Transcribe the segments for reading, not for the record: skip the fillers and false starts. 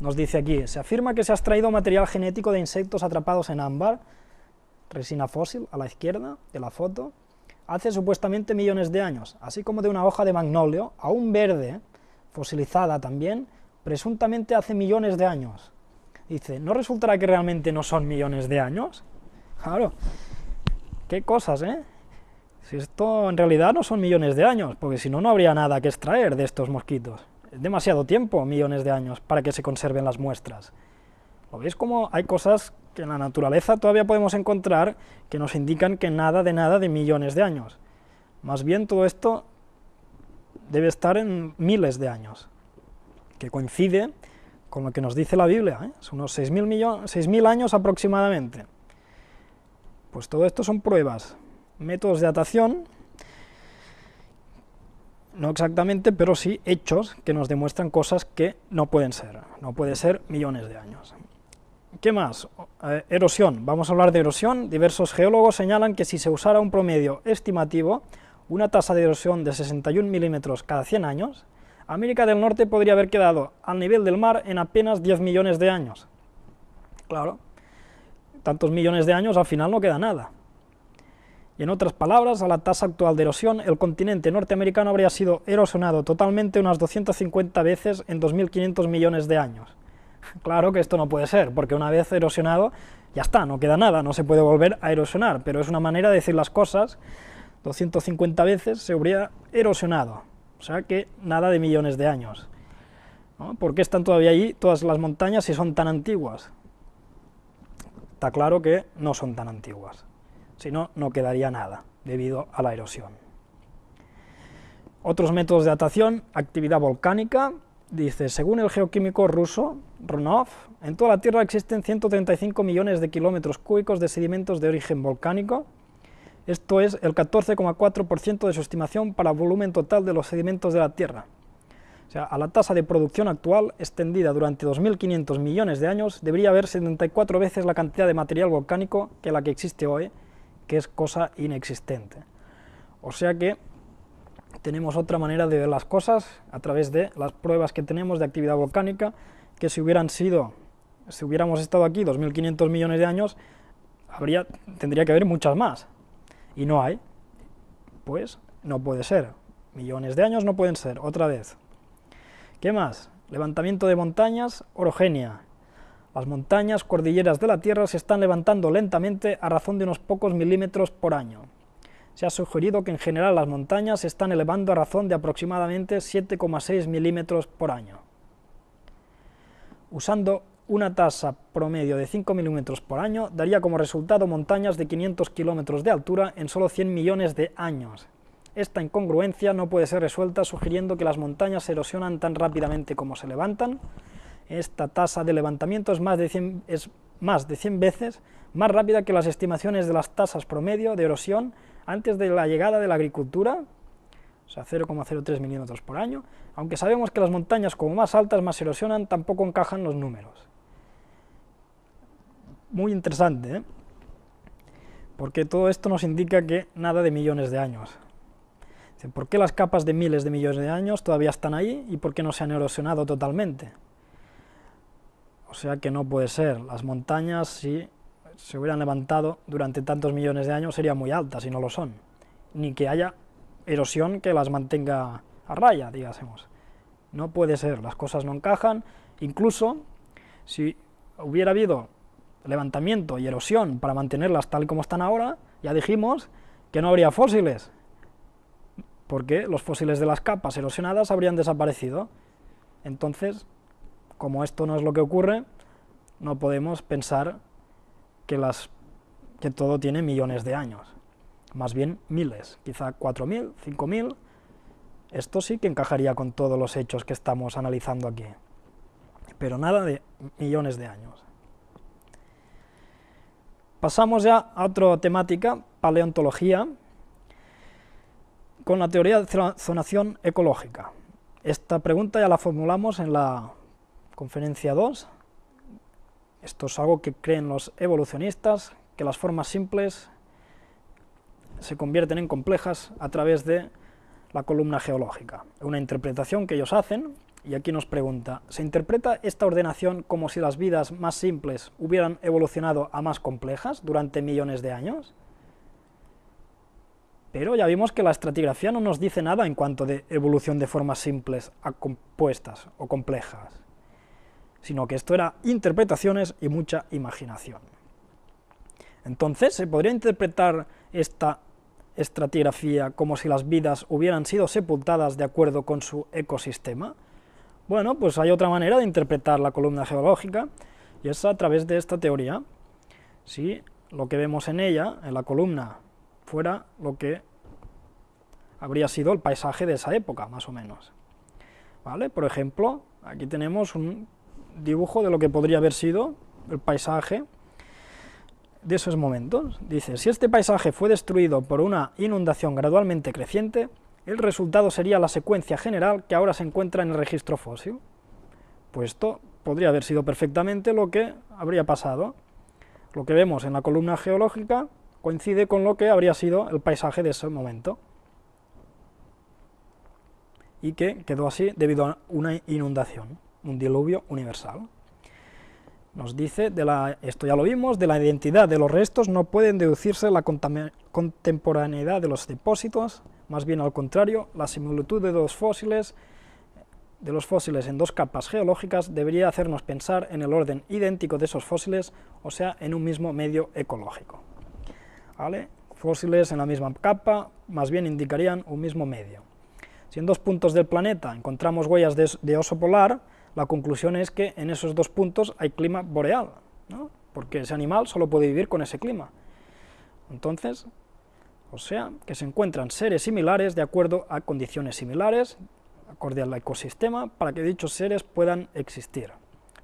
Nos dice aquí, se afirma que se ha extraído material genético de insectos atrapados en ámbar, resina fósil, a la izquierda de la foto, hace supuestamente millones de años, así como de una hoja de magnolio, aún verde, fosilizada también, presuntamente hace millones de años. Dice, ¿no resultará que realmente no son millones de años? Claro, qué cosas, ¿eh? Si esto en realidad no son millones de años, porque si no, no habría nada que extraer de estos mosquitos. Es demasiado tiempo, millones de años, para que se conserven las muestras. ¿Lo veis como hay cosas que en la naturaleza todavía podemos encontrar que nos indican que nada de millones de años? Más bien todo esto debe estar en miles de años, que coincide con lo que nos dice la Biblia, ¿eh? Son unos 6.000 años aproximadamente. Pues todo esto son pruebas, métodos de datación, no exactamente, pero sí hechos que nos demuestran cosas que no pueden ser millones de años. ¿Qué más? Erosión, vamos a hablar de erosión. Diversos geólogos señalan que si se usara un promedio estimativo, una tasa de erosión de 61 milímetros cada 100 años, América del Norte podría haber quedado al nivel del mar en apenas 10 millones de años. Claro, tantos millones de años al final no queda nada. Y en otras palabras, a la tasa actual de erosión, el continente norteamericano habría sido erosionado totalmente unas 250 veces en 2.500 millones de años. Claro que esto no puede ser, porque una vez erosionado, ya está, no queda nada, no se puede volver a erosionar, pero es una manera de decir las cosas, 250 veces se habría erosionado, o sea que nada de millones de años, ¿no? ¿Por qué están todavía allí todas las montañas si son tan antiguas? Está claro que no son tan antiguas. Si no, no quedaría nada, debido a la erosión. Otros métodos de datación, actividad volcánica, dice, según el geoquímico ruso, Ronov, en toda la Tierra existen 135 millones de kilómetros cúbicos de sedimentos de origen volcánico, esto es el 14,4% de su estimación para el volumen total de los sedimentos de la Tierra. O sea, a la tasa de producción actual, extendida durante 2.500 millones de años, debería haber 74 veces la cantidad de material volcánico que la que existe hoy, que es cosa inexistente. O sea que tenemos otra manera de ver las cosas a través de las pruebas que tenemos de actividad volcánica, que si hubiéramos estado aquí 2.500 millones de años, tendría que haber muchas más, y no hay, pues no puede ser, millones de años no pueden ser, otra vez. ¿Qué más? Levantamiento de montañas, orogenia. Las montañas cordilleras de la Tierra se están levantando lentamente a razón de unos pocos milímetros por año. Se ha sugerido que en general las montañas se están elevando a razón de aproximadamente 7,6 milímetros por año. Usando una tasa promedio de 5 milímetros por año, daría como resultado montañas de 500 kilómetros de altura en solo 100 millones de años. Esta incongruencia no puede ser resuelta sugiriendo que las montañas se erosionan tan rápidamente como se levantan. Esta tasa de levantamiento es más de 100 veces más rápida que las estimaciones de las tasas promedio de erosión antes de la llegada de la agricultura, o sea, 0,03 milímetros por año, aunque sabemos que las montañas como más altas más erosionan, tampoco encajan los números. Muy interesante, ¿eh? Porque todo esto nos indica que nada de millones de años. ¿Por qué las capas de miles de millones de años todavía están ahí y por qué no se han erosionado totalmente? O sea que no puede ser, las montañas si se hubieran levantado durante tantos millones de años serían muy altas y no lo son, ni que haya erosión que las mantenga a raya, digásemos. No puede ser, las cosas no encajan, incluso si hubiera habido levantamiento y erosión para mantenerlas tal como están ahora, ya dijimos que no habría fósiles, porque los fósiles de las capas erosionadas habrían desaparecido. Entonces, como esto no es lo que ocurre, no podemos pensar que todo tiene millones de años, más bien miles, quizá 4.000, 5.000, esto sí que encajaría con todos los hechos que estamos analizando aquí, pero nada de millones de años. Pasamos ya a otra temática, paleontología, con la teoría de zonación ecológica. Esta pregunta ya la formulamos en la conferencia 2, esto es algo que creen los evolucionistas, que las formas simples se convierten en complejas a través de la columna geológica. Una interpretación que ellos hacen Y aquí nos pregunta, ¿se interpreta esta ordenación como si las vidas más simples hubieran evolucionado a más complejas durante millones de años? Pero ya vimos que la estratigrafía no nos dice nada en cuanto de evolución de formas simples a compuestas o complejas, sino que esto era interpretaciones y mucha imaginación. Entonces, ¿se podría interpretar esta estratigrafía como si las vidas hubieran sido sepultadas de acuerdo con su ecosistema? Bueno, pues hay otra manera de interpretar la columna geológica, y es a través de esta teoría. Si lo que vemos en ella, en la columna, fuera lo que habría sido el paisaje de esa época, más o menos. ¿Vale? Por ejemplo, aquí tenemos un dibujo de lo que podría haber sido el paisaje de esos momentos. Dice, si este paisaje fue destruido por una inundación gradualmente creciente, el resultado sería la secuencia general que ahora se encuentra en el registro fósil. Pues esto podría haber sido perfectamente lo que habría pasado. Lo que vemos en la columna geológica coincide con lo que habría sido el paisaje de ese momento, y que quedó así debido a una inundación, un diluvio universal. Nos dice, esto ya lo vimos, de la identidad de los restos no pueden deducirse la contemporaneidad de los depósitos, más bien al contrario, la similitud de los fósiles en dos capas geológicas debería hacernos pensar en el orden idéntico de esos fósiles, o sea, en un mismo medio ecológico. ¿Vale? Fósiles en la misma capa, más bien indicarían un mismo medio. Si en dos puntos del planeta encontramos huellas de oso polar, la conclusión es que en esos dos puntos hay clima boreal, ¿no? Porque ese animal solo puede vivir con ese clima. Entonces, o sea, que se encuentran seres similares de acuerdo a condiciones similares, acorde al ecosistema, para que dichos seres puedan existir,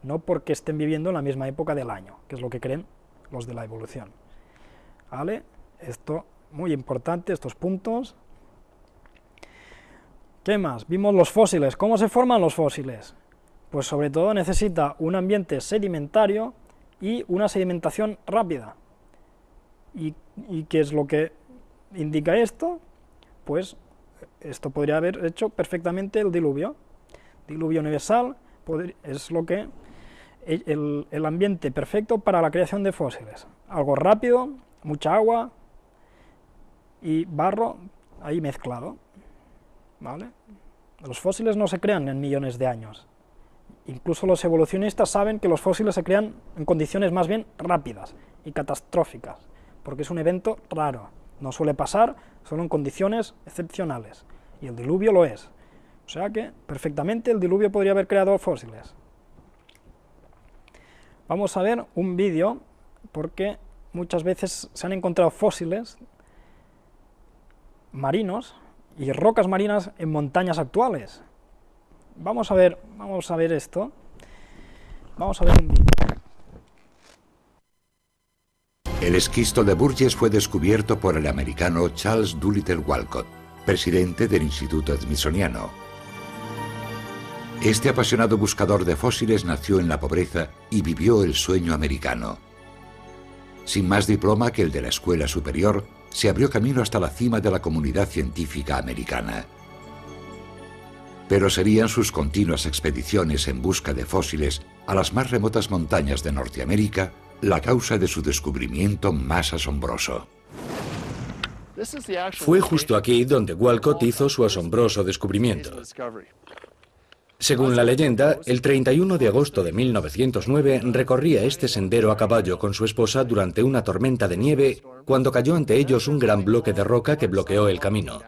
no porque estén viviendo en la misma época del año, que es lo que creen los de la evolución. ¿Vale? Esto, muy importante, estos puntos. ¿Qué más? Vimos los fósiles. ¿Cómo se forman los fósiles? Pues sobre todo necesita un ambiente sedimentario y una sedimentación rápida. ¿Y qué es lo que indica esto? Pues esto podría haber hecho perfectamente el diluvio. Diluvio universal es lo que el ambiente perfecto para la creación de fósiles. Algo rápido, mucha agua y barro ahí mezclado. ¿Vale? Los fósiles no se crean en millones de años. Incluso los evolucionistas saben que los fósiles se crean en condiciones más bien rápidas y catastróficas, porque es un evento raro. No suele pasar, solo en condiciones excepcionales. Y el diluvio lo es. O sea que, perfectamente, el diluvio podría haber creado fósiles. Vamos a ver un vídeo, porque muchas veces se han encontrado fósiles marinos y rocas marinas en montañas actuales. Vamos a ver esto. Vamos a ver un vídeo. El esquisto de Burgess fue descubierto por el americano Charles Doolittle Walcott, presidente del Instituto Smithsoniano. Este apasionado buscador de fósiles nació en la pobreza y vivió el sueño americano. Sin más diploma que el de la escuela superior, se abrió camino hasta la cima de la comunidad científica americana. Pero serían sus continuas expediciones en busca de fósiles a las más remotas montañas de Norteamérica la causa de su descubrimiento más asombroso. Fue justo aquí donde Walcott hizo su asombroso descubrimiento. Según la leyenda, el 31 de agosto de 1909 recorría este sendero a caballo con su esposa durante una tormenta de nieve cuando cayó ante ellos un gran bloque de roca que bloqueó el camino.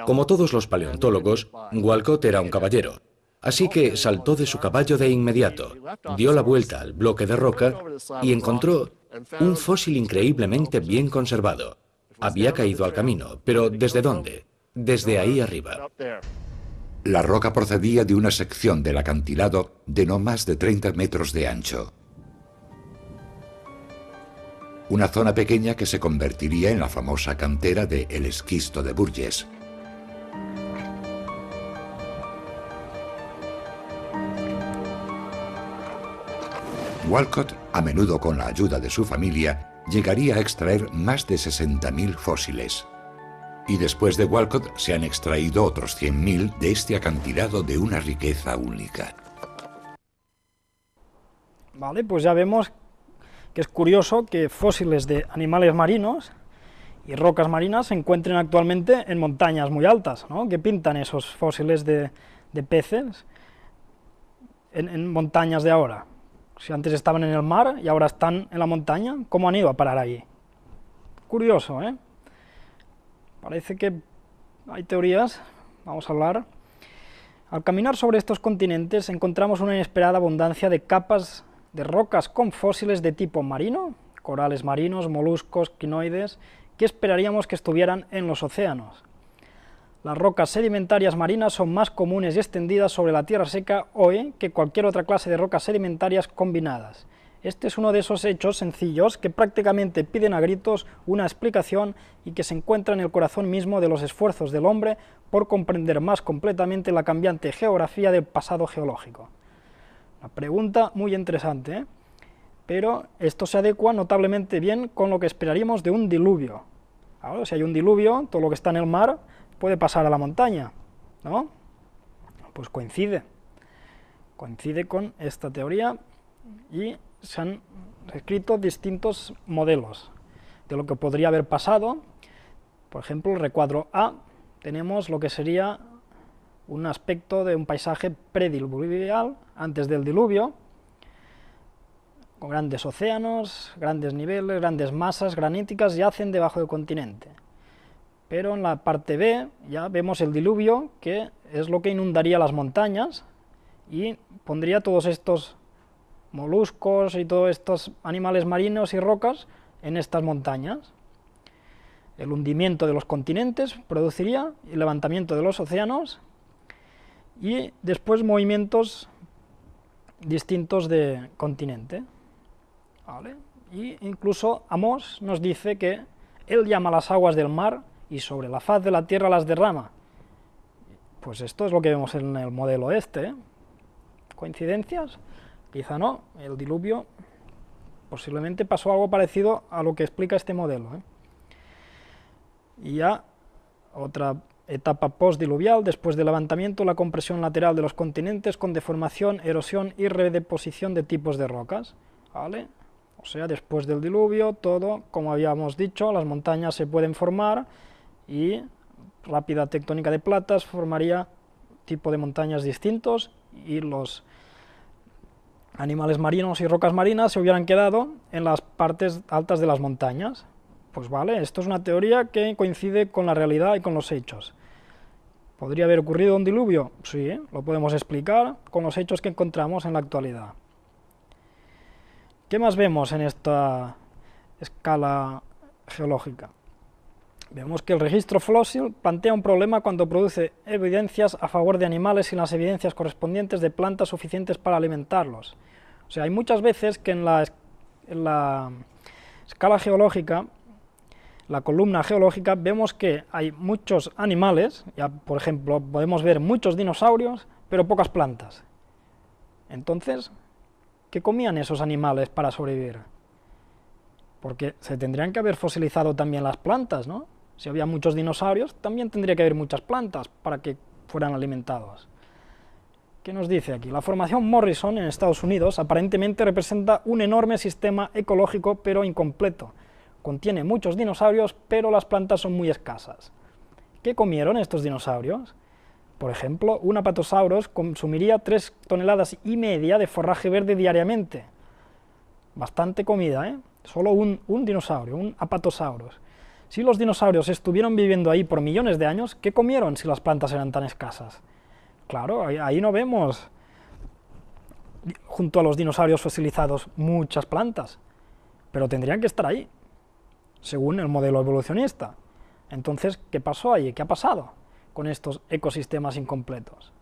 Como todos los paleontólogos, Walcott era un caballero, así que saltó de su caballo de inmediato, dio la vuelta al bloque de roca y encontró un fósil increíblemente bien conservado. Había caído al camino, pero ¿desde dónde? Desde ahí arriba. La roca procedía de una sección del acantilado de no más de 30 metros de ancho. Una zona pequeña que se convertiría en la famosa cantera de El Esquisto de Burgess. Walcott, a menudo con la ayuda de su familia, llegaría a extraer más de 60.000 fósiles. Y después de Walcott se han extraído otros 100.000 de este acantilado de una riqueza única. Vale, pues ya vemos que es curioso que fósiles de animales marinos y rocas marinas se encuentren actualmente en montañas muy altas, ¿no? ¿Qué pintan esos fósiles de peces en montañas de ahora? Si antes estaban en el mar y ahora están en la montaña, ¿cómo han ido a parar ahí? Curioso, ¿eh? Parece que hay teorías, vamos a hablar. Al caminar sobre estos continentes encontramos una inesperada abundancia de capas de rocas con fósiles de tipo marino, corales marinos, moluscos, quinoides, que esperaríamos que estuvieran en los océanos. Las rocas sedimentarias marinas son más comunes y extendidas sobre la tierra seca hoy que cualquier otra clase de rocas sedimentarias combinadas. Este es uno de esos hechos sencillos que prácticamente piden a gritos una explicación y que se encuentra en el corazón mismo de los esfuerzos del hombre por comprender más completamente la cambiante geografía del pasado geológico. Una pregunta muy interesante, ¿eh? Pero esto se adecua notablemente bien con lo que esperaríamos de un diluvio. Ahora, si hay un diluvio, todo lo que está en el mar puede pasar a la montaña, ¿no? Pues coincide con esta teoría y se han escrito distintos modelos de lo que podría haber pasado. Por ejemplo, el recuadro A, tenemos lo que sería un aspecto de un paisaje prediluvial, antes del diluvio, con grandes océanos, grandes niveles, grandes masas graníticas yacen debajo del continente. Pero en la parte B ya vemos el diluvio, que es lo que inundaría las montañas y pondría todos estos moluscos y todos estos animales marinos y rocas en estas montañas. El hundimiento de los continentes produciría el levantamiento de los océanos y después movimientos distintos de continente. ¿Vale? Y incluso Amós nos dice que él llama las aguas del mar y sobre la faz de la tierra las derrama. Pues esto es lo que vemos en el modelo este, ¿eh? ¿Coincidencias? Quizá no, el diluvio posiblemente pasó algo parecido a lo que explica este modelo, ¿eh? Y ya otra etapa postdiluvial, después del levantamiento, la compresión lateral de los continentes con deformación, erosión y redeposición de tipos de rocas, ¿vale? O sea, después del diluvio, todo, como habíamos dicho, las montañas se pueden formar y rápida tectónica de platas formaría tipo de montañas distintos y los animales marinos y rocas marinas se hubieran quedado en las partes altas de las montañas. Pues vale, esto es una teoría que coincide con la realidad y con los hechos. ¿Podría haber ocurrido un diluvio? Sí, lo podemos explicar con los hechos que encontramos en la actualidad. ¿Qué más vemos en esta escala geológica? Vemos que el registro fósil plantea un problema cuando produce evidencias a favor de animales sin las evidencias correspondientes de plantas suficientes para alimentarlos. O sea, hay muchas veces que en la escala geológica, la columna geológica, vemos que hay muchos animales, ya por ejemplo podemos ver muchos dinosaurios, pero pocas plantas. Entonces, ¿qué comían esos animales para sobrevivir? Porque se tendrían que haber fosilizado también las plantas, ¿no? Si había muchos dinosaurios, también tendría que haber muchas plantas para que fueran alimentados. ¿Qué nos dice aquí? La formación Morrison en Estados Unidos aparentemente representa un enorme sistema ecológico, pero incompleto. Contiene muchos dinosaurios, pero las plantas son muy escasas. ¿Qué comieron estos dinosaurios? Por ejemplo, un apatosaurus consumiría 3,5 toneladas de forraje verde diariamente. Bastante comida, ¿eh? Solo un dinosaurio, un apatosaurus. Si los dinosaurios estuvieron viviendo ahí por millones de años, ¿qué comieron si las plantas eran tan escasas? Claro, ahí no vemos, junto a los dinosaurios fosilizados, muchas plantas, pero tendrían que estar ahí, según el modelo evolucionista. Entonces, ¿qué pasó ahí? ¿Qué ha pasado con estos ecosistemas incompletos?